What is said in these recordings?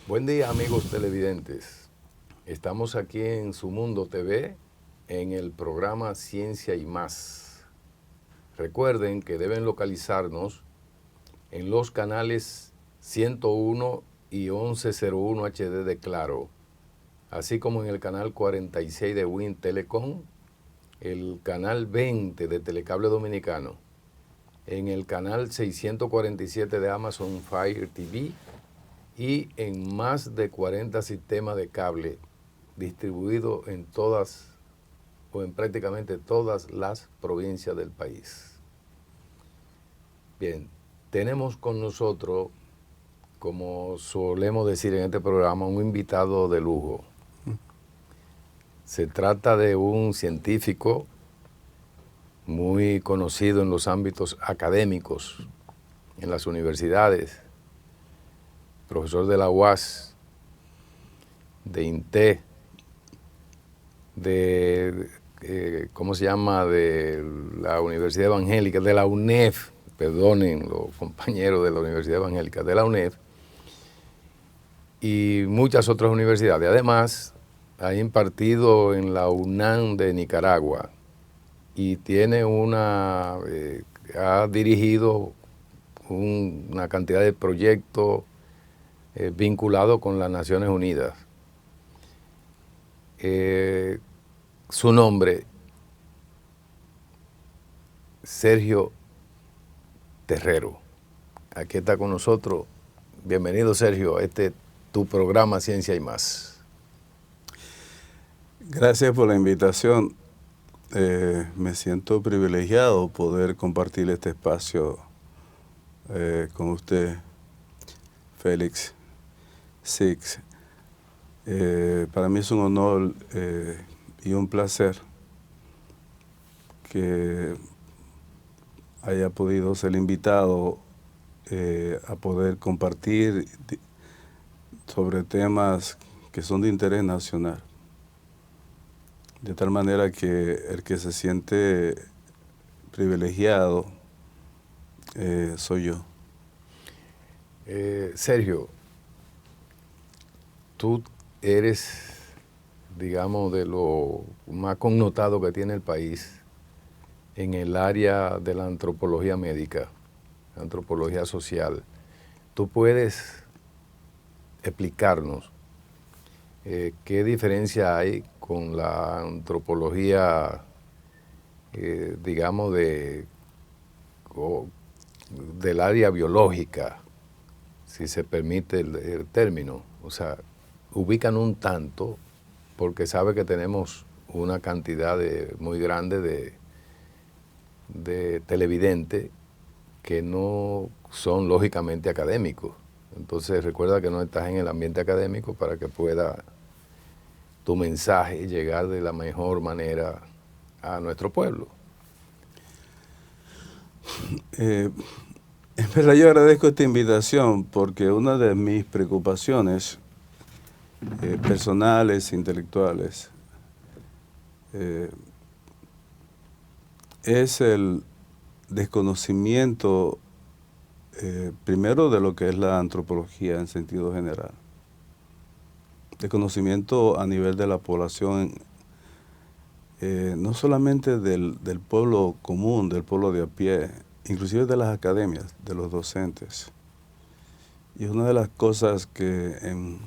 Buen día, amigos televidentes. Estamos aquí en Su Mundo TV en el programa Ciencia y Más. Recuerden que deben localizarnos en los canales 101 y 1101 HD de Claro, así como en el canal 46 de Win Telecom, el canal 20 de Telecable Dominicano, en el canal 647 de Amazon Fire TV y en más de 40 sistemas de cable distribuidos en todas o en prácticamente todas las provincias del país. Bien, tenemos con nosotros, como solemos decir en este programa, un invitado de lujo. Se trata de un científico muy conocido en los ámbitos académicos, en las universidades, profesor de la UAS, de INTE, ¿cómo se llama?, de la Universidad Evangélica, de la UNEF, perdonen los compañeros de la Universidad Evangélica, de la UNEF, y muchas otras universidades. Además, ha impartido en la UNAM de Nicaragua y tiene ha dirigido una cantidad de proyectos vinculados con las Naciones Unidas. Su nombre, Sergio Terrero. Aquí está con nosotros. Bienvenido, Sergio, a tu programa Ciencia y Más. Gracias por la invitación. Me siento privilegiado poder compartir este espacio con usted, Félix Six. Para mí es un honor y un placer que haya podido ser invitado a poder compartir sobre temas que son de interés nacional. De tal manera que el que se siente privilegiado soy yo. Sergio, tú eres, digamos, de lo más connotado que tiene el país en el área de la antropología médica, antropología social. ¿Tú puedes explicarnos qué diferencia hay con la antropología, digamos, del área biológica, si se permite el término? O sea, ubican un tanto, porque sabe que tenemos una cantidad muy grande de televidentes que no son lógicamente académicos. Entonces recuerda que no estás en el ambiente académico para que pueda tu mensaje llegar de la mejor manera a nuestro pueblo. En verdad yo agradezco esta invitación porque una de mis preocupaciones personales, intelectuales, es el desconocimiento primero de lo que es la antropología en sentido general. Desconocimiento a nivel de la población, no solamente del pueblo común, del pueblo de a pie, inclusive de las academias, de los docentes. Y una de las cosas que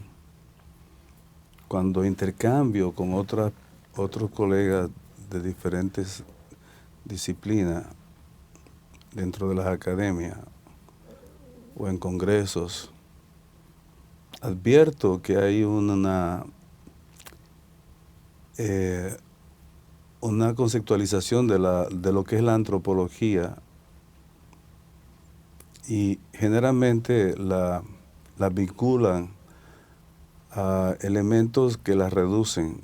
cuando intercambio con otros colegas de diferentes disciplinas dentro de las academias o en congresos, advierto que hay una conceptualización de lo que es la antropología y generalmente la vinculan a elementos que la reducen,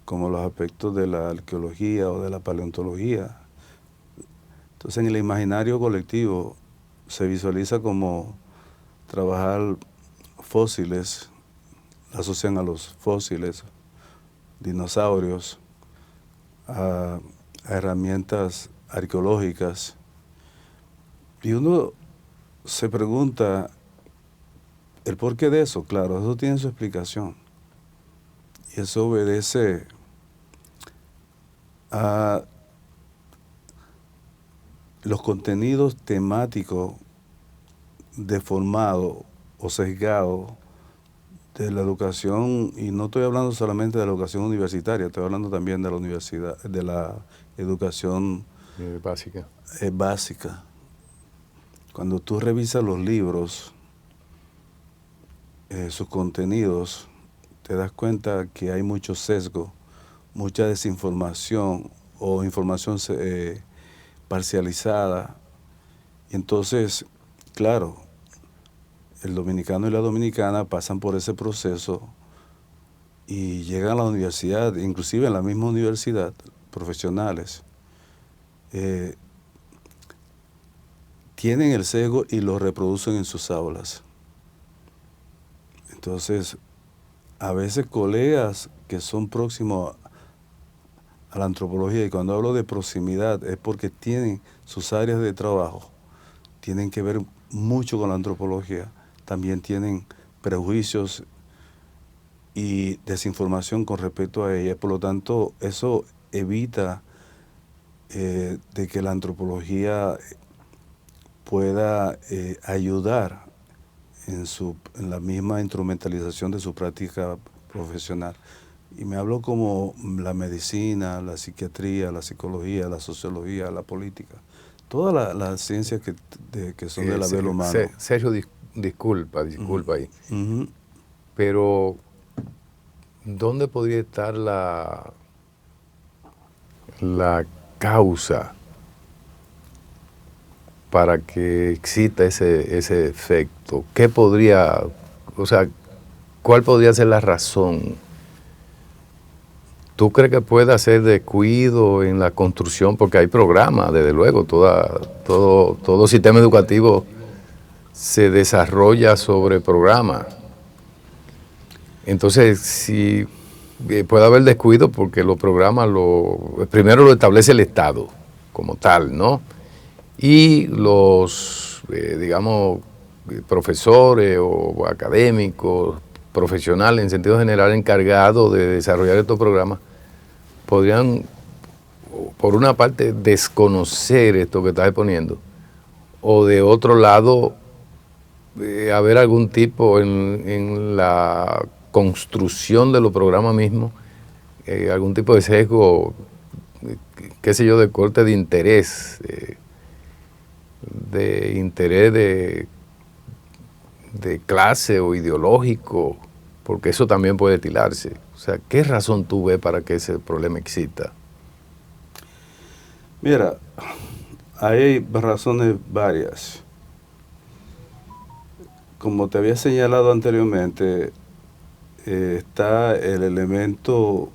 como los aspectos de la arqueología o de la paleontología. Entonces, en el imaginario colectivo se visualiza como trabajar fósiles, asocian a los fósiles, dinosaurios, a herramientas arqueológicas. Y uno se pregunta el porqué de eso, claro, eso tiene su explicación. Y eso obedece a los contenidos temáticos deformados o sesgados de la educación, y no estoy hablando solamente de la educación universitaria, estoy hablando también de la universidad, de la educación básica. Básica. Cuando tú revisas los libros, sus contenidos, te das cuenta que hay mucho sesgo, mucha desinformación o información parcializada. Y entonces, claro, el dominicano y la dominicana pasan por ese proceso y llegan a la universidad, inclusive en la misma universidad, profesionales, tienen el sesgo y lo reproducen en sus aulas. Entonces, a veces colegas que son próximos a la antropología, y cuando hablo de proximidad es porque tienen sus áreas de trabajo, tienen que ver mucho con la antropología, también tienen prejuicios y desinformación con respecto a ella. Por lo tanto, eso evita de que la antropología pueda ayudar en la misma instrumentalización de su práctica profesional. Y me hablo como la medicina, la psiquiatría, la psicología, la sociología, la política, todas las ciencias que son del haber humano. Sergio, disculpa ahí. Pero, ¿dónde podría estar la causa para que exista ese efecto? ¿Qué podría, cuál podría ser la razón? ¿Tú crees que puede ser descuido en la construcción? Porque hay programas, desde luego, todo sistema educativo se desarrolla sobre programas. Entonces, si puede haber descuido porque los programas primero lo establece el Estado como tal, ¿no? Y los, profesores o académicos, profesionales en sentido general encargados de desarrollar estos programas, podrían, por una parte, desconocer esto que estás exponiendo, o de otro lado, haber algún tipo en la construcción de los programas mismos, algún tipo de sesgo, qué sé yo, de corte de interés, de clase o ideológico, porque eso también puede estilarse. O sea, ¿qué razón tú ves para que ese problema exista? Mira, hay razones varias. Como te había señalado anteriormente, está el elemento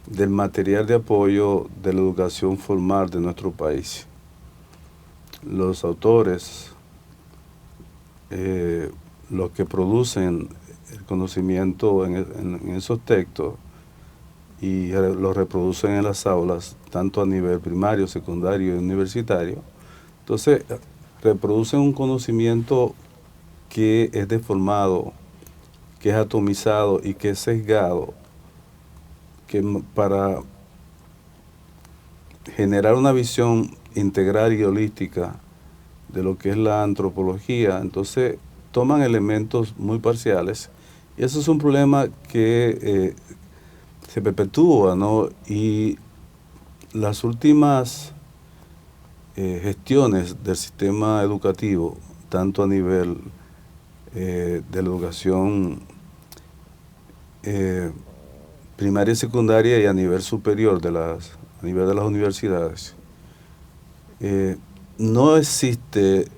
del material de apoyo de la educación formal de nuestro país. Los autores, los que producen el conocimiento en esos textos y lo reproducen en las aulas, tanto a nivel primario, secundario y universitario, entonces reproducen un conocimiento que es deformado, que es atomizado y que es sesgado, que para generar una visión integral y holística de lo que es la antropología, entonces toman elementos muy parciales, y eso es un problema que se perpetúa, ¿no? Y las últimas gestiones del sistema educativo, tanto a nivel de la educación primaria y secundaria y a nivel superior, a nivel de las universidades, no existe,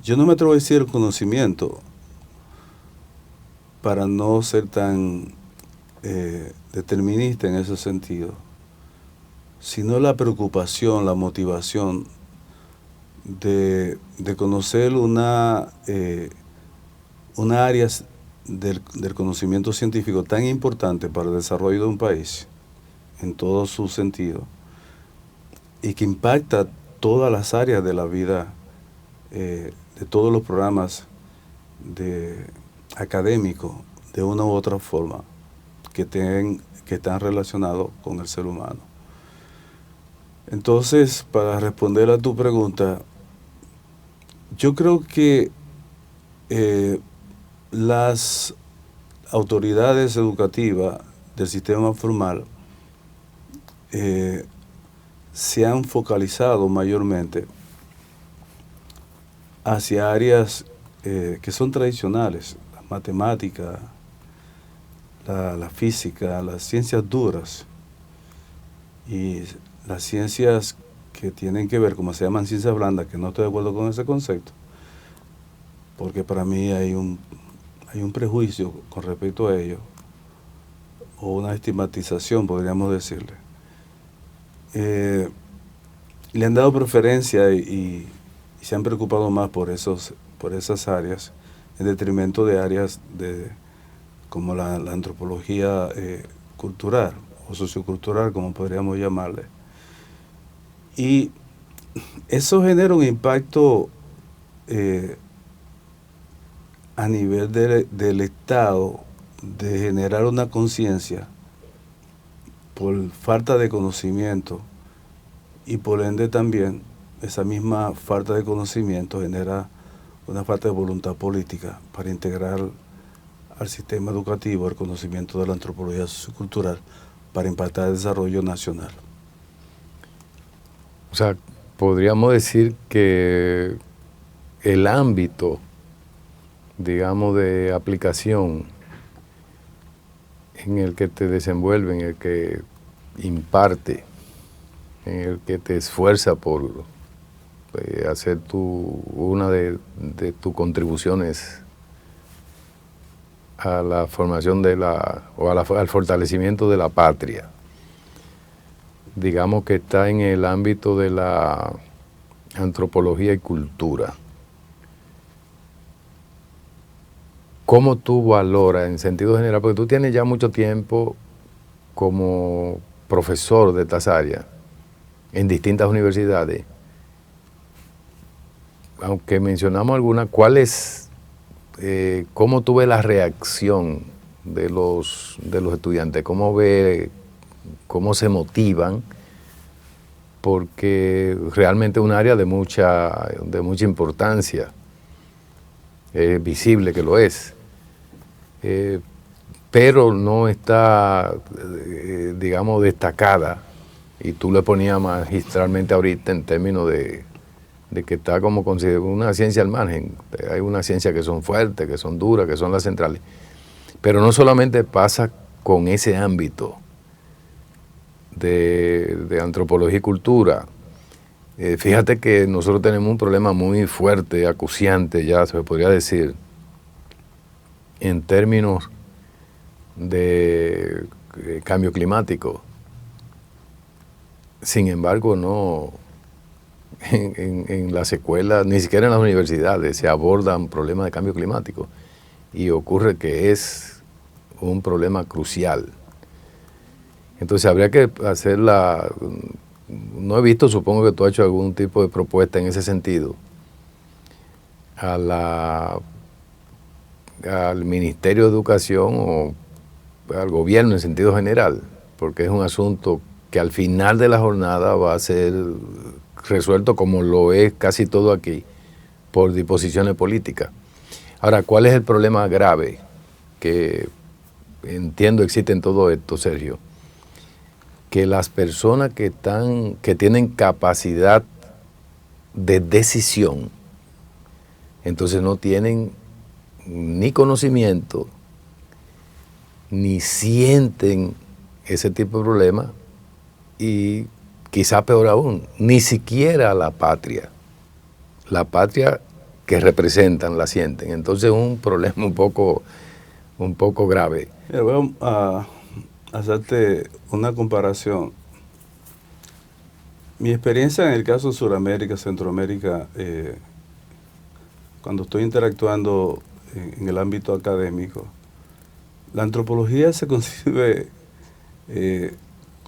yo no me atrevo a decir el conocimiento, para no ser tan determinista en ese sentido, sino la preocupación, la motivación de conocer una área del conocimiento científico tan importante para el desarrollo de un país, en todo su sentido, y que impacta todas las áreas de la vida, de todos los programas académico de una u otra forma que están relacionados con el ser humano. Entonces, para responder a tu pregunta, yo creo que las autoridades educativas del sistema formal se han focalizado mayormente hacia áreas que son tradicionales, la matemática, la física, las ciencias duras y las ciencias que tienen que ver, como se llaman ciencias blandas, que no estoy de acuerdo con ese concepto, porque para mí hay un prejuicio con respecto a ello, o una estigmatización, podríamos decirle. Le han dado preferencia y se han preocupado más por esas áreas, en detrimento de áreas como la antropología cultural o sociocultural, como podríamos llamarle. Y eso genera un impacto a nivel del Estado, de generar una conciencia por falta de conocimiento, y por ende también esa misma falta de conocimiento genera una falta de voluntad política para integrar al sistema educativo el conocimiento de la antropología sociocultural para impactar el desarrollo nacional. O sea, podríamos decir que el ámbito, digamos, de aplicación en el que te desenvuelve, en el que imparte, en el que te esfuerza por hacer una de tus contribuciones a la formación al fortalecimiento de la patria. Digamos que está en el ámbito de la antropología y cultura. ¿Cómo tú valoras en sentido general? Porque tú tienes ya mucho tiempo como profesor de estas áreas en distintas universidades. Aunque mencionamos algunas, ¿cómo tú ves la reacción de los estudiantes? ¿Cómo se motivan? Porque realmente es un área de mucha importancia. Es visible que lo es. Pero no está, digamos, destacada, y tú le ponías magistralmente ahorita en términos de que está como considerada una ciencia al margen. Hay una ciencia que son fuertes, que son duras, que son las centrales. Pero no solamente pasa con ese ámbito de antropología y cultura. Fíjate que nosotros tenemos un problema muy fuerte, acuciante, ya se podría decir, en términos de cambio climático. Sin embargo, no en las escuelas, ni siquiera en las universidades, se abordan problemas de cambio climático, y ocurre que es un problema crucial. Entonces habría que no he visto, supongo que tú has hecho algún tipo de propuesta en ese sentido, al Ministerio de Educación o al gobierno en sentido general, porque es un asunto que al final de la jornada va a ser resuelto, como lo es casi todo aquí, por disposiciones políticas. Ahora, ¿cuál es el problema grave que entiendo existe en todo esto, Sergio? Que las personas que tienen capacidad de decisión, entonces no tienen ni conocimiento, ni sienten ese tipo de problemas, y quizá peor aún, ni siquiera la patria que representan la sienten. Entonces es un problema un poco grave. Voy a hacerte una comparación. Mi experiencia en el caso de Sudamérica, Centroamérica, cuando estoy interactuando en el ámbito académico, la antropología se concibe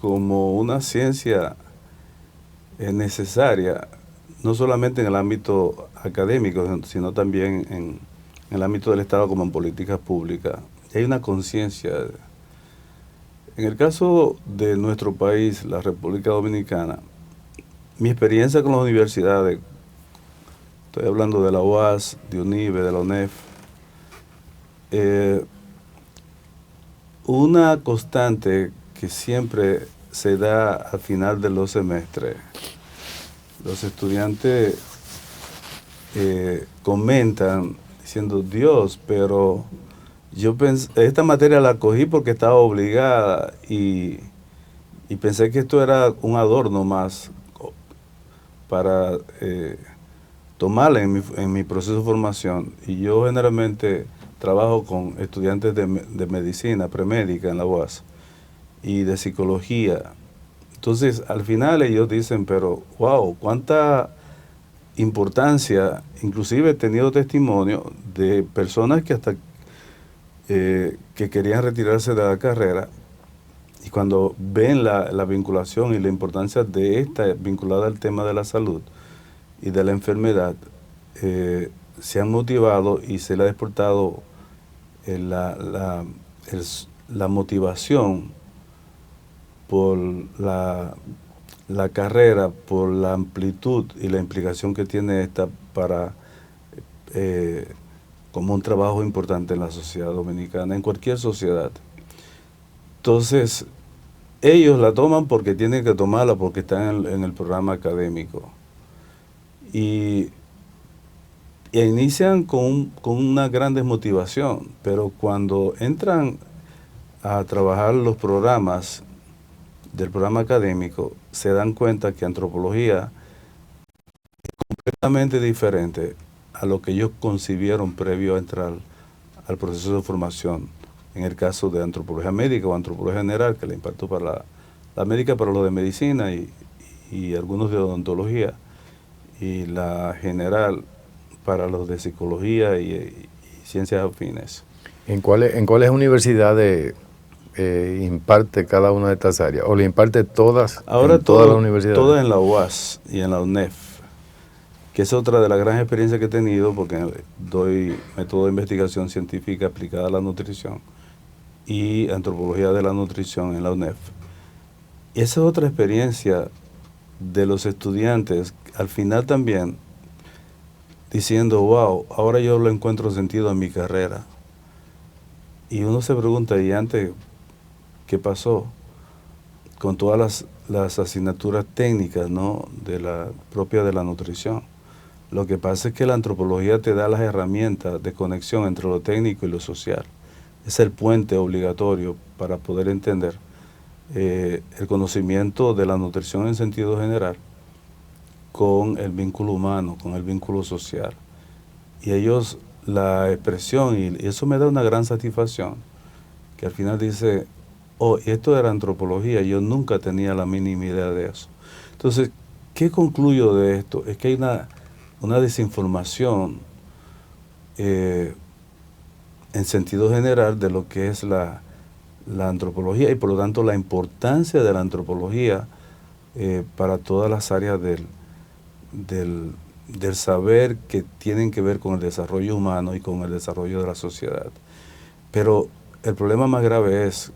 como una ciencia necesaria, no solamente en el ámbito académico, sino también en el ámbito del Estado como en políticas públicas. Y hay una conciencia. En el caso de nuestro país, la República Dominicana, mi experiencia con las universidades, estoy hablando de la UAS, de UNIBE, de la UNEF, una constante que siempre se da al final de los semestres. Los estudiantes comentan diciendo, Dios, pero yo pensé, esta materia la cogí porque estaba obligada y pensé que esto era un adorno más para tomarla en mi proceso de formación. Y yo generalmente trabajo con estudiantes de medicina premédica en la UAS y de psicología. Entonces, al final ellos dicen, pero wow, cuánta importancia. Inclusive he tenido testimonio de personas que hasta que querían retirarse de la carrera, y cuando ven la vinculación y la importancia de esta vinculada al tema de la salud y de la enfermedad, se han motivado y se le ha despertado la motivación por la carrera, por la amplitud y la implicación que tiene esta para como un trabajo importante en la sociedad dominicana, en cualquier sociedad. Entonces, ellos la toman porque tienen que tomarla, porque están en el programa académico. Y inician con una gran desmotivación, pero cuando entran a trabajar los programas del programa académico, se dan cuenta que antropología es completamente diferente a lo que ellos concibieron previo a entrar al proceso de formación. En el caso de antropología médica o antropología general, que la imparto para la médica, para los de medicina y algunos de odontología, y la general para los de psicología y ciencias afines. ¿En cuáles universidades imparte cada una de estas áreas? ¿O le imparte todas? Ahora en todas las universidades? Todas en la UAS y en la UNEF, que es otra de las grandes experiencias que he tenido, porque doy método de investigación científica aplicada a la nutrición y antropología de la nutrición en la UNEF. Y esa es otra experiencia de los estudiantes, al final también diciendo, wow, ahora yo le encuentro sentido a mi carrera. Y uno se pregunta, ¿y antes qué pasó? Con todas las asignaturas técnicas, ¿no?, propia de la nutrición. Lo que pasa es que la antropología te da las herramientas de conexión entre lo técnico y lo social. Es el puente obligatorio para poder entender el conocimiento de la nutrición en sentido general con el vínculo humano, con el vínculo social. Y ellos, la expresión, y eso me da una gran satisfacción, que al final dice, oh, esto era antropología, yo nunca tenía la mínima idea de eso. Entonces, ¿qué concluyo de esto? Es que hay una desinformación en sentido general de lo que es la antropología y por lo tanto la importancia de la antropología para todas las áreas del saber que tienen que ver con el desarrollo humano y con el desarrollo de la sociedad. Pero el problema más grave es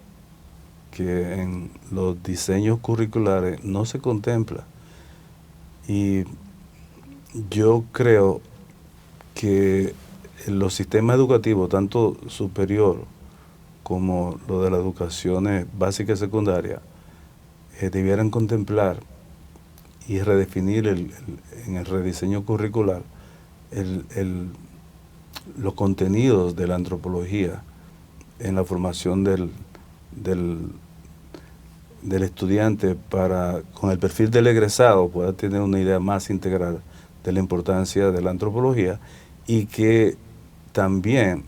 que en los diseños curriculares no se contempla. Y yo creo que los sistemas educativos, tanto superior como lo de la educación básica y secundaria, debieran contemplar y redefinir en el rediseño curricular los contenidos de la antropología en la formación del estudiante para, con el perfil del egresado, pueda tener una idea más integral de la importancia de la antropología, y que también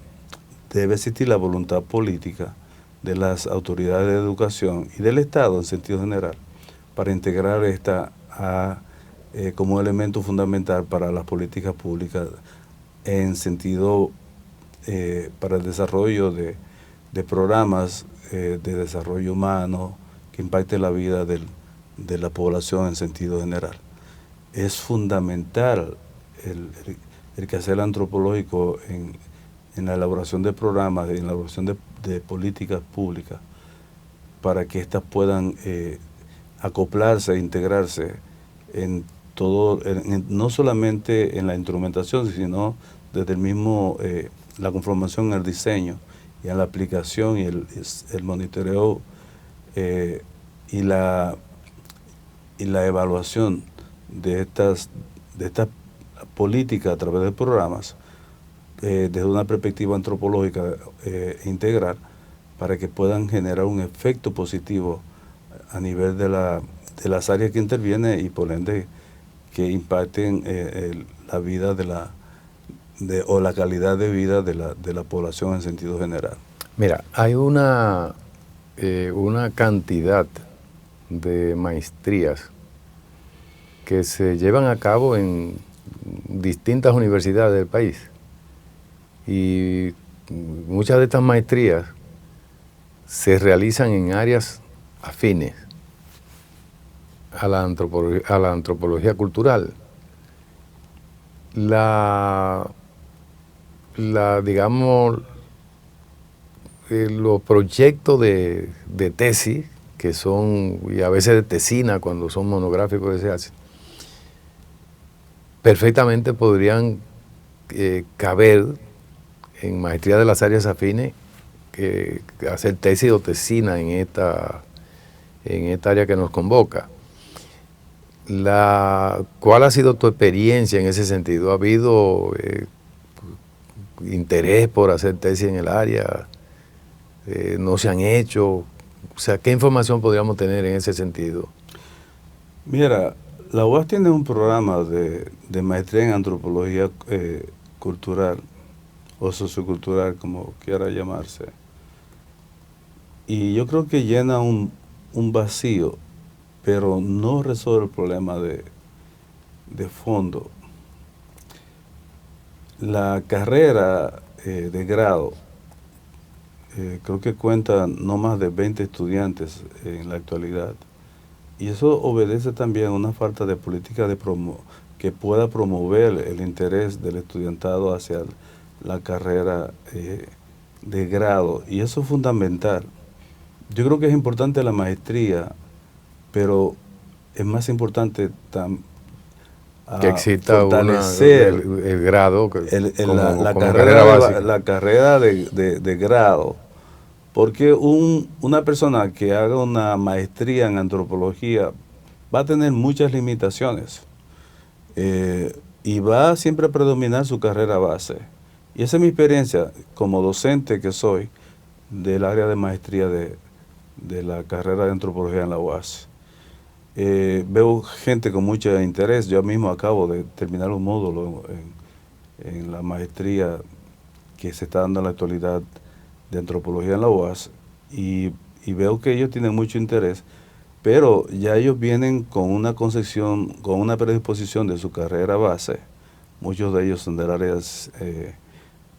debe existir la voluntad política de las autoridades de educación y del Estado en sentido general para integrar esta como elemento fundamental para las políticas públicas en sentido para el desarrollo de programas de desarrollo humano que impacten la vida de la población en sentido general. Es fundamental el quehacer antropológico en la elaboración de programas, en la elaboración de políticas públicas, para que éstas puedan acoplarse e integrarse en todo, no solamente en la instrumentación, sino desde el mismo, la conformación, el diseño, y en la aplicación y el monitoreo y la evaluación de estas políticas a través de programas, desde una perspectiva antropológica integral, para que puedan generar un efecto positivo a nivel de las áreas que intervienen y por ende que impacten la vida o la calidad de vida de la población en sentido general. Mira, hay una cantidad de maestrías que se llevan a cabo en distintas universidades del país, y muchas de estas maestrías se realizan en áreas afines a la antropología cultural. Digamos, los proyectos de tesis, que son, y a veces de tesina cuando son monográficos que se hacen, perfectamente podrían caber en maestría de las áreas afines, hacer tesis o tesina en esta área que nos convoca. ¿Cuál ha sido tu experiencia en ese sentido? ¿Ha habido interés por hacer tesis en el área? ¿No se han hecho? O sea, ¿qué información podríamos tener en ese sentido? Mira, la UAS tiene un programa de maestría en antropología cultural o sociocultural, como quiera llamarse. Y yo creo que llena un vacío, pero no resuelve el problema de fondo. La carrera de grado creo que cuenta no más de 20 estudiantes en la actualidad. Y eso obedece también a una falta de política que pueda promover el interés del estudiantado hacia la carrera de grado. Y eso es fundamental. Yo creo que es importante la maestría, pero es más importante que exista fortalecer el grado, la carrera de grado, porque una persona que haga una maestría en antropología va a tener muchas limitaciones y va siempre a predominar su carrera base. Y esa es mi experiencia como docente que soy del área de maestría de la carrera de antropología en la UAS. Veo gente con mucho interés. Yo mismo acabo de terminar un módulo en la maestría que se está dando en la actualidad de antropología en la UAS y veo que ellos tienen mucho interés, pero ya ellos vienen con una concepción, con una predisposición de su carrera base. Muchos de ellos son del área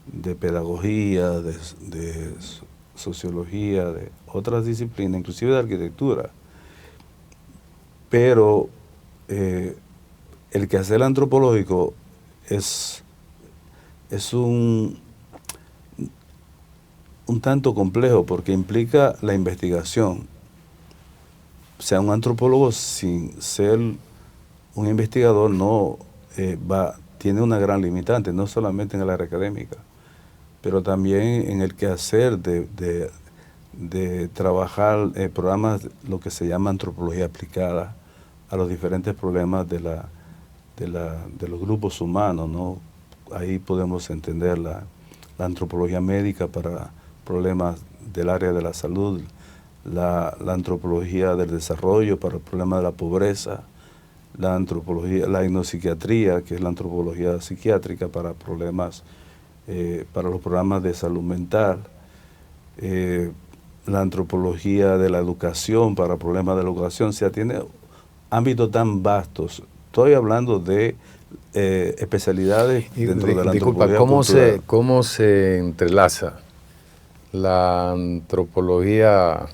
de pedagogía, de sociología, de otras disciplinas, inclusive de arquitectura. Pero el quehacer antropológico es un tanto complejo porque implica la investigación. O sea, un antropólogo sin ser un investigador tiene una gran limitante, no solamente en el área académica, pero también en el quehacer de trabajar programas, lo que se llama antropología aplicada a los diferentes problemas de los grupos humanos, ¿no? Ahí podemos entender la antropología médica para problemas del área de la salud, la antropología del desarrollo para el problema de la pobreza, la etnopsiquiatría, que es la antropología psiquiátrica para problemas, para los programas de salud mental, la antropología de la educación para problemas de la educación. O sea, tiene ámbitos tan vastos. Estoy hablando de especialidades dentro de la antropología cultural. ¿Cómo se entrelaza la antropología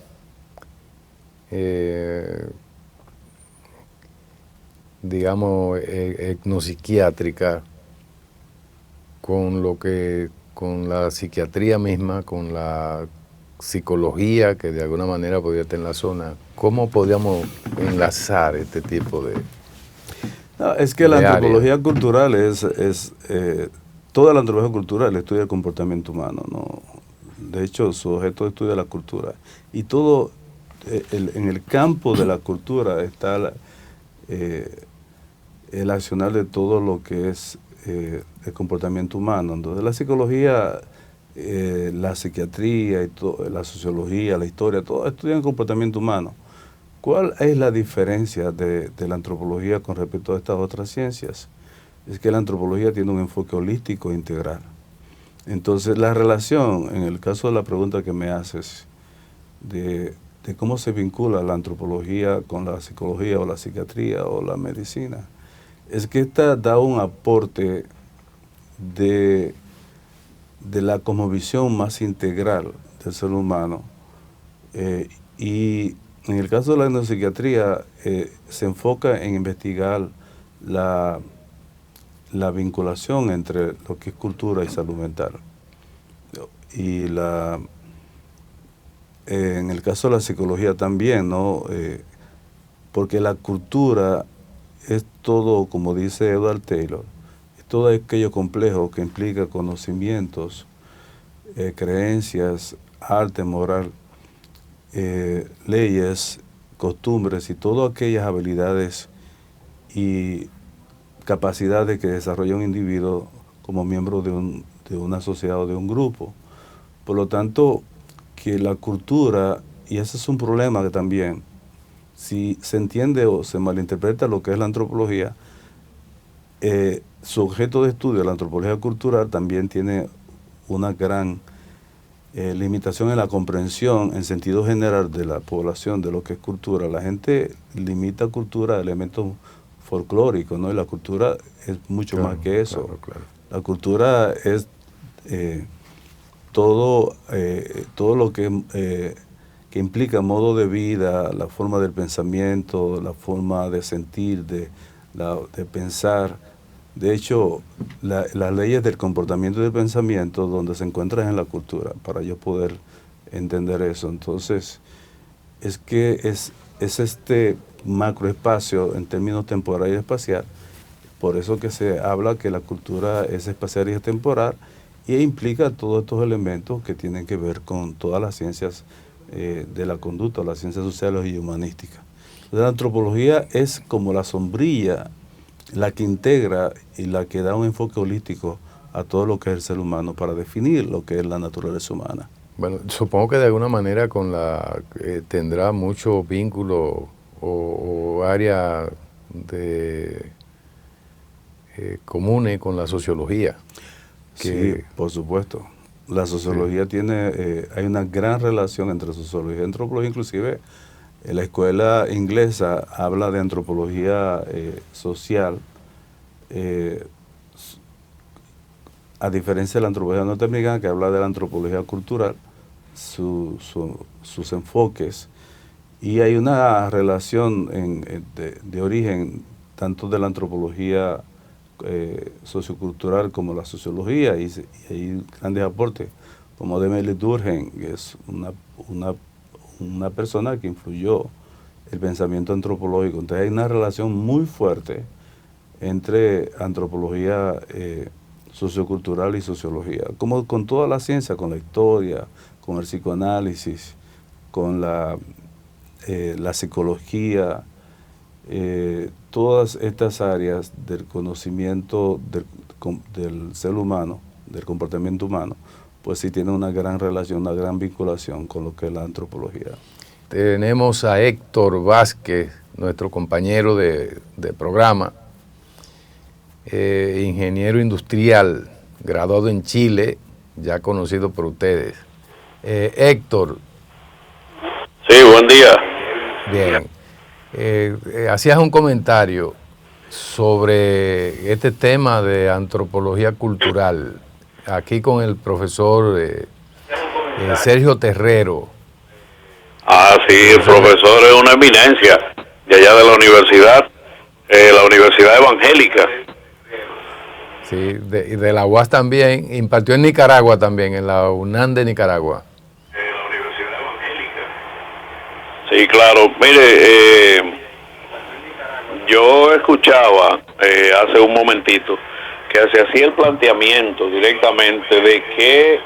digamos etnopsiquiátrica con lo que con la psiquiatría misma, con la psicología que de alguna manera podría estar en la zona, ¿cómo podríamos enlazar este tipo de No, es que la área? antropología cultural toda la antropología cultural estudia el comportamiento humano, ¿no? De hecho, su objeto de estudio es la cultura. Y todo, en el campo de la cultura está el accionar de todo lo que es el comportamiento humano. Entonces la psicología, la psiquiatría, la sociología, la historia, todo estudian el comportamiento humano. ¿Cuál es la diferencia de la antropología con respecto a estas otras ciencias? Es que la antropología tiene un enfoque holístico e integral. Entonces la relación, en el caso de la pregunta que me haces, de cómo se vincula la antropología con la psicología o la psiquiatría o la medicina, es que esta da un aporte de la cosmovisión más integral del ser humano. Y en el caso de la neuropsiquiatría, se enfoca en investigar la vinculación entre lo que es cultura y salud mental. Y en el caso de la psicología también, ¿no? Porque la cultura es todo, como dice Edward Taylor, es todo aquello complejo que implica conocimientos, creencias, arte, moral, leyes, costumbres y todas aquellas habilidades y capacidades que desarrolla un individuo como miembro de una sociedad o de un grupo. Por lo tanto, que la cultura, y ese es un problema que también, si se entiende o se malinterpreta lo que es la antropología, su objeto de estudio, la antropología cultural, también tiene una gran limitación en la comprensión en sentido general de la población de lo que es cultura. La gente limita cultura a elementos folclóricos, ¿no? Y la cultura es mucho más que eso. Claro. La cultura es todo lo que implica modo de vida, la forma del pensamiento, la forma de sentir, de pensar. De hecho, las leyes del comportamiento y del pensamiento donde se encuentran en la cultura, para yo poder entender eso. Entonces, es que es este macroespacio en términos temporal y espacial, por eso que se habla que la cultura es espacial y es temporal, y implica todos estos elementos que tienen que ver con todas las ciencias de la conducta, las ciencias sociales y humanísticas. La antropología es como la sombrilla, la que integra y la que da un enfoque holístico a todo lo que es el ser humano para definir lo que es la naturaleza humana. Bueno, supongo que de alguna manera tendrá mucho vínculo o área de comunes con la sociología. Sí, por supuesto. La sociología hay una gran relación entre sociología y antropología, inclusive en la escuela inglesa habla de antropología social, a diferencia de la antropología norteamericana que habla de la antropología cultural, sus enfoques, y hay una relación de origen tanto de la antropología sociocultural como la sociología, y hay grandes aportes como de Emily Durkheim, que es una persona que influyó el pensamiento antropológico. Entonces hay una relación muy fuerte entre antropología sociocultural y sociología, como con toda la ciencia, con la historia, con el psicoanálisis, con la psicología, todas estas áreas del conocimiento del ser humano, del comportamiento humano, pues sí tienen una gran relación, una gran vinculación con lo que es la antropología. Tenemos a Héctor Vázquez, nuestro compañero de programa, ingeniero industrial, graduado en Chile, ya conocido por ustedes. Héctor. Sí, buen día. Bien. Hacías un comentario sobre este tema de antropología cultural, aquí con el profesor Sergio Terrero. Ah, sí, el profesor es una eminencia de allá de la Universidad Evangélica. Sí, y de la UAS también, impartió en Nicaragua también, en la UNAM de Nicaragua. En la Universidad Evangélica. Sí, claro. Mire, yo escuchaba hace un momentito que se hacía el planteamiento directamente de que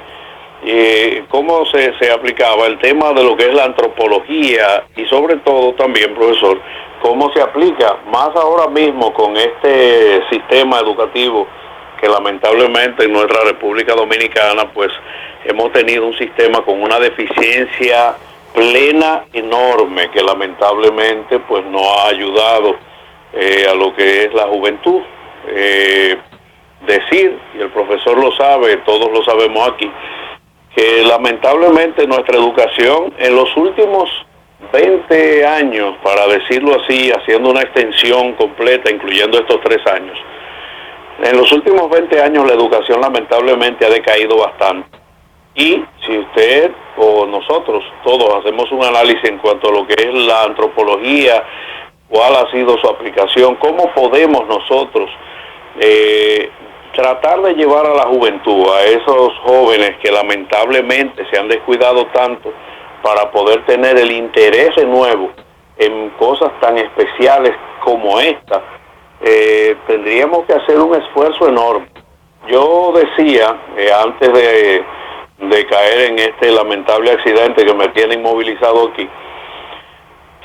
cómo se aplicaba el tema de lo que es la antropología y sobre todo también, profesor, cómo se aplica más ahora mismo con este sistema educativo que lamentablemente en nuestra República Dominicana pues hemos tenido un sistema con una deficiencia plena enorme que lamentablemente pues no ha ayudado a lo que es la juventud. Decir, y el profesor lo sabe, todos lo sabemos aquí, que lamentablemente nuestra educación en los últimos 20 años, para decirlo así, haciendo una extensión completa, incluyendo estos 3 años, en los últimos 20 años la educación lamentablemente ha decaído bastante. Y si usted o nosotros todos hacemos un análisis en cuanto a lo que es la antropología, cuál ha sido su aplicación, cómo podemos nosotros tratar de llevar a la juventud, a esos jóvenes que lamentablemente se han descuidado tanto para poder tener el interés de nuevo en cosas tan especiales como esta, tendríamos que hacer un esfuerzo enorme. Yo decía, antes de caer en este lamentable accidente que me tiene inmovilizado aquí,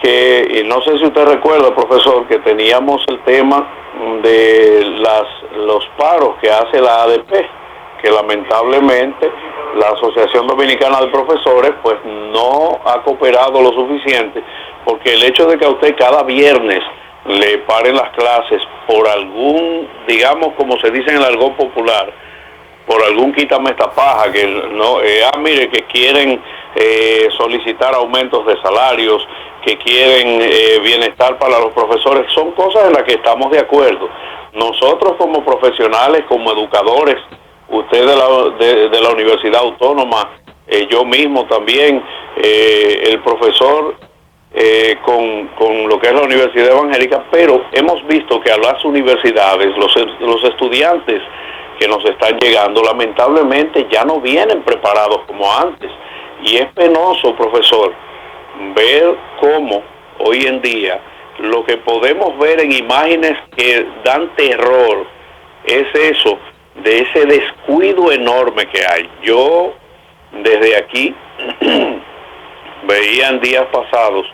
que, y no sé si usted recuerda, profesor, que teníamos el tema de los paros que hace la ADP, que lamentablemente la Asociación Dominicana de Profesores pues no ha cooperado lo suficiente, porque el hecho de que a usted cada viernes le paren las clases por algún, digamos como se dice en el argot popular, por algún quítame esta paja, que no, mire, que quieren solicitar aumentos de salarios, que quieren bienestar para los profesores, son cosas en las que estamos de acuerdo. Nosotros como profesionales, como educadores, usted de la Universidad Autónoma, yo mismo también, el profesor con lo que es la Universidad Evangélica, pero hemos visto que a las universidades, los estudiantes que nos están llegando, lamentablemente ya no vienen preparados como antes. Y es penoso, profesor, ver cómo hoy en día lo que podemos ver en imágenes que dan terror es eso, de ese descuido enorme que hay. Yo desde aquí veía en días pasados,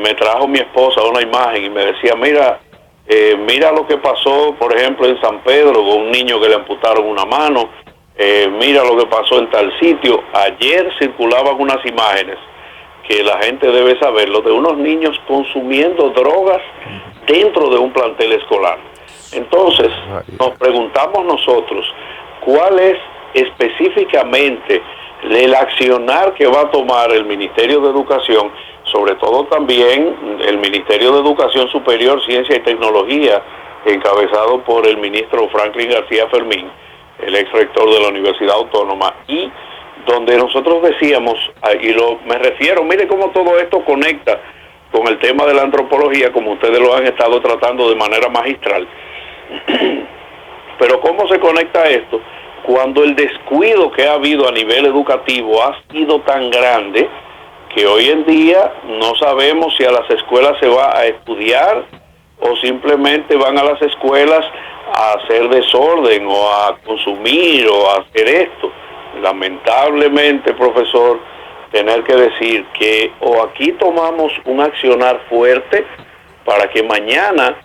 me trajo mi esposa una imagen y me decía, mira lo que pasó, por ejemplo, en San Pedro, con un niño que le amputaron una mano, mira lo que pasó en tal sitio. Ayer circulaban unas imágenes que la gente debe saberlo, de unos niños consumiendo drogas dentro de un plantel escolar. Entonces, nos preguntamos nosotros, ¿cuál es específicamente el accionar que va a tomar el Ministerio de Educación, sobre todo también el Ministerio de Educación Superior, Ciencia y Tecnología, encabezado por el ministro Franklin García Fermín, el ex rector de la Universidad Autónoma, y donde nosotros decíamos, me refiero, mire cómo todo esto conecta con el tema de la antropología, como ustedes lo han estado tratando de manera magistral. Pero ¿cómo se conecta esto? Cuando el descuido que ha habido a nivel educativo ha sido tan grande que hoy en día no sabemos si a las escuelas se va a estudiar o simplemente van a las escuelas a hacer desorden o a consumir o a hacer esto. Lamentablemente, profesor, tener que decir que o aquí tomamos un accionar fuerte para que mañana,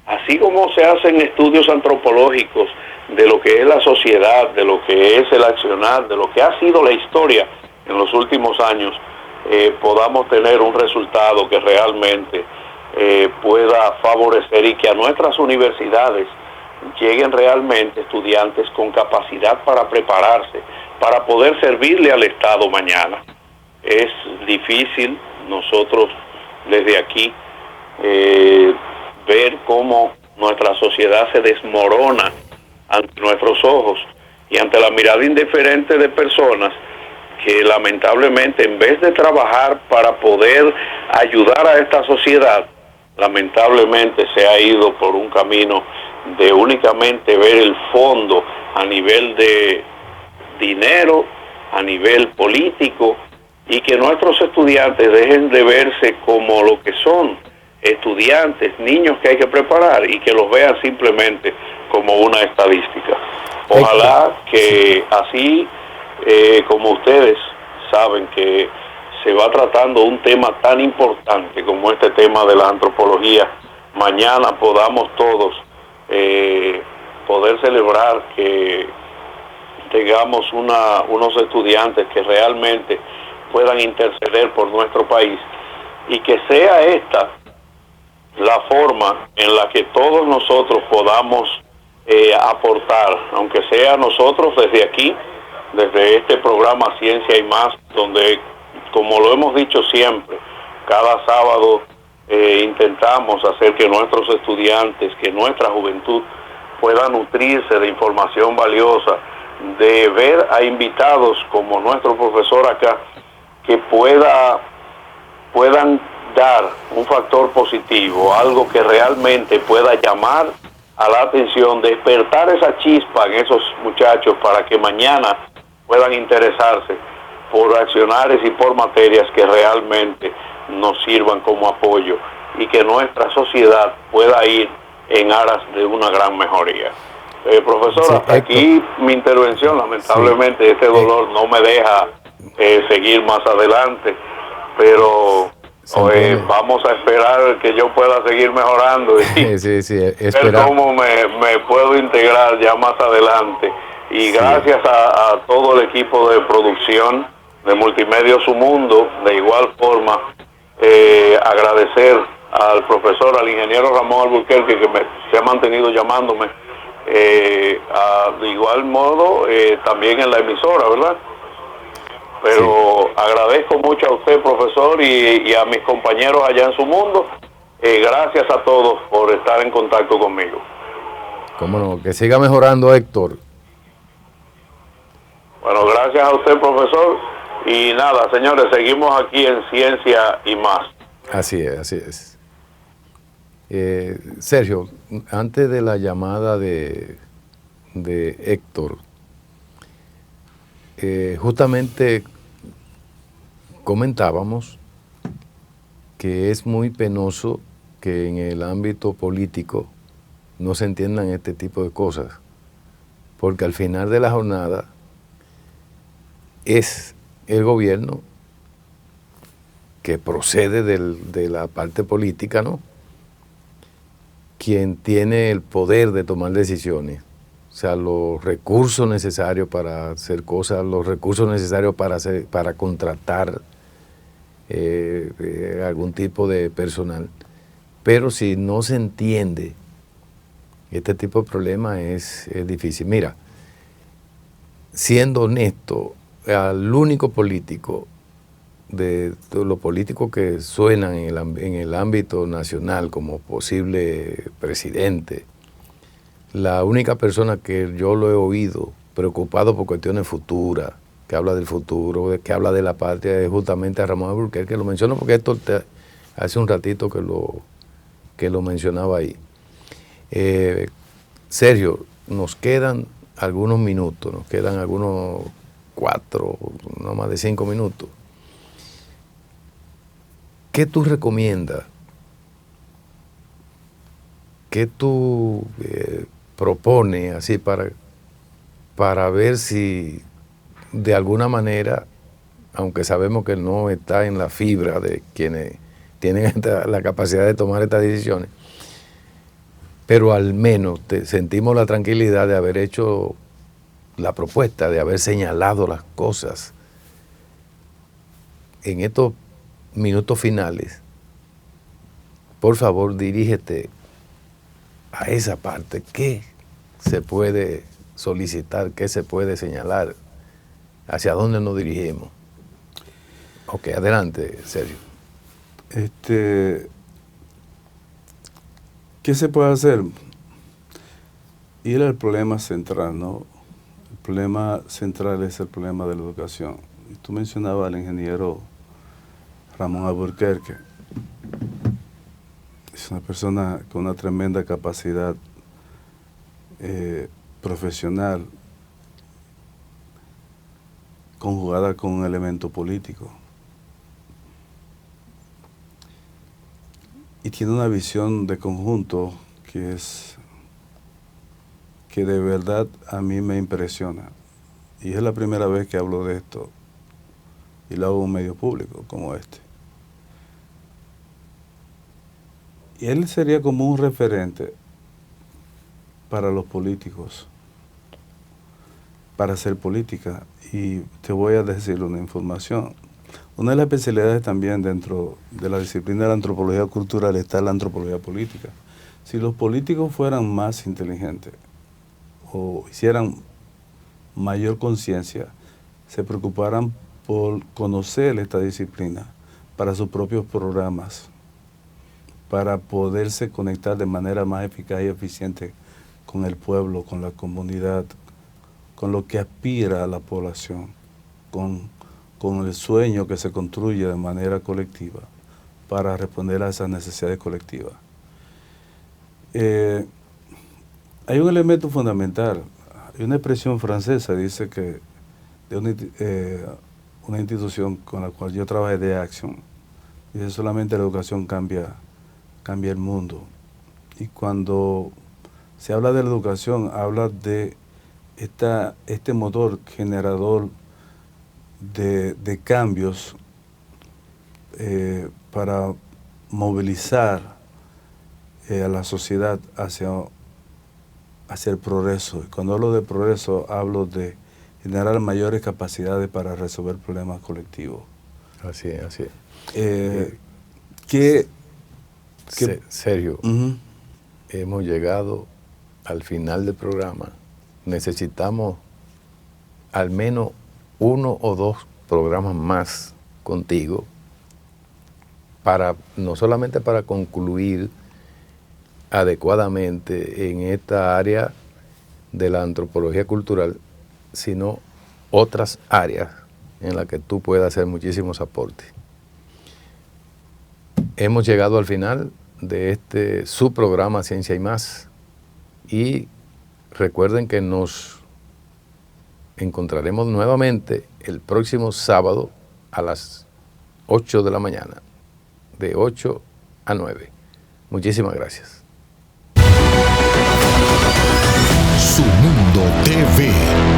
así como se hacen estudios antropológicos de lo que es la sociedad, de lo que es el accionar, de lo que ha sido la historia en los últimos años, podamos tener un resultado que realmente pueda favorecer y que a nuestras universidades lleguen realmente estudiantes con capacidad para prepararse, para poder servirle al Estado mañana. Es difícil nosotros desde aquí ver cómo nuestra sociedad se desmorona ante nuestros ojos y ante la mirada indiferente de personas que lamentablemente en vez de trabajar para poder ayudar a esta sociedad, lamentablemente se ha ido por un camino de únicamente ver el fondo a nivel de dinero, a nivel político, y que nuestros estudiantes dejen de verse como lo que son, estudiantes, niños que hay que preparar, y que los vean simplemente como una estadística. Ojalá que así como ustedes saben que se va tratando un tema tan importante como este tema de la antropología, mañana podamos todos poder celebrar que tengamos unos estudiantes que realmente puedan interceder por nuestro país, y que sea esta la forma en la que todos nosotros podamos aportar, aunque sea nosotros desde aquí, desde este programa Ciencia y Más, donde, como lo hemos dicho siempre, cada sábado intentamos hacer que nuestros estudiantes, que nuestra juventud pueda nutrirse de información valiosa, de ver a invitados como nuestro profesor acá, que puedan dar un factor positivo, algo que realmente pueda llamar a la atención, despertar esa chispa en esos muchachos para que mañana puedan interesarse por accionarios y por materias que realmente nos sirvan como apoyo, y que nuestra sociedad pueda ir en aras de una gran mejoría. Profesor, sí, hasta aquí mi intervención. Lamentablemente este dolor no me deja seguir más adelante, pero vamos a esperar que yo pueda seguir mejorando y ver cómo me puedo integrar ya más adelante. Y gracias a todo el equipo de producción de Multimedia Su Mundo, de igual forma agradecer al profesor, al ingeniero Ramón Alburquerque, que se ha mantenido llamándome, de igual modo también en la emisora, ¿verdad? Pero agradezco mucho a usted, profesor, y a mis compañeros allá en Su Mundo. Gracias a todos por estar en contacto conmigo. Cómo no, que siga mejorando, Héctor. Bueno, gracias a usted, profesor. Y nada, señores, seguimos aquí en Ciencia y Más. Así es, así es. Sergio, antes de la llamada de Héctor, justamente comentábamos que es muy penoso que en el ámbito político no se entiendan este tipo de cosas, porque al final de la jornada es el gobierno que procede de la parte política, ¿no?, quien tiene el poder de tomar decisiones, o sea, los recursos necesarios para hacer cosas, los recursos necesarios para contratar algún tipo de personal. Pero si no se entiende, este tipo de problema es difícil. Mira, siendo honesto, al único político de los políticos que suenan en el ámbito nacional como posible presidente, la única persona que yo lo he oído preocupado por cuestiones futuras, que habla del futuro, que habla de la patria, es justamente a Ramón Alburquerque, que lo menciono porque esto hace un ratito que lo mencionaba ahí. Sergio, nos quedan algunos minutos, nos quedan algunos 4, no más de 5 minutos. ¿Qué tú recomiendas? ¿Qué tú propones así para ver si de alguna manera, aunque sabemos que no está en la fibra de quienes tienen la capacidad de tomar estas decisiones, pero al menos sentimos la tranquilidad de haber hecho la propuesta, de haber señalado las cosas en estos minutos finales? Por favor, dirígete a esa parte. ¿Qué se puede solicitar? ¿Qué se puede señalar? ¿Hacia dónde nos dirigimos? Ok, adelante, Sergio. ¿Qué se puede hacer? Ir al problema central, ¿no? El problema central es el problema de la educación. Y tú mencionabas al ingeniero Ramón Alburquerque. Es una persona con una tremenda capacidad profesional, conjugada con un elemento político. Y tiene una visión de conjunto que de verdad a mí me impresiona. Y es la primera vez que hablo de esto y lo hago en un medio público como este. Y él sería como un referente para los políticos, para hacer política. Y te voy a decir una información. Una de las especialidades también dentro de la disciplina de la antropología cultural está la antropología política. Si los políticos fueran más inteligentes o hicieran mayor conciencia, se preocuparan por conocer esta disciplina para sus propios programas, para poderse conectar de manera más eficaz y eficiente con el pueblo, con la comunidad, con lo que aspira a la población, con el sueño que se construye de manera colectiva para responder a esas necesidades colectivas. Hay un elemento fundamental, hay una expresión francesa, dice que de una institución con la cual yo trabajé, de Action, dice: solamente la educación cambia el mundo. Y cuando se habla de la educación, habla de este motor generador de cambios para movilizar a la sociedad hacia el progreso. Y cuando hablo de progreso, hablo de generar mayores capacidades para resolver problemas colectivos. Así es, así es. Sergio, hemos llegado al final del programa. Necesitamos al menos 1 o 2 programas más contigo, no solamente para concluir adecuadamente en esta área de la antropología cultural, sino otras áreas en las que tú puedas hacer muchísimos aportes. Hemos llegado al final de su programa Ciencia y Más, y recuerden que nos encontraremos nuevamente el próximo sábado a las 8 de la mañana, de 8 a 9. Muchísimas gracias. Su Mundo TV.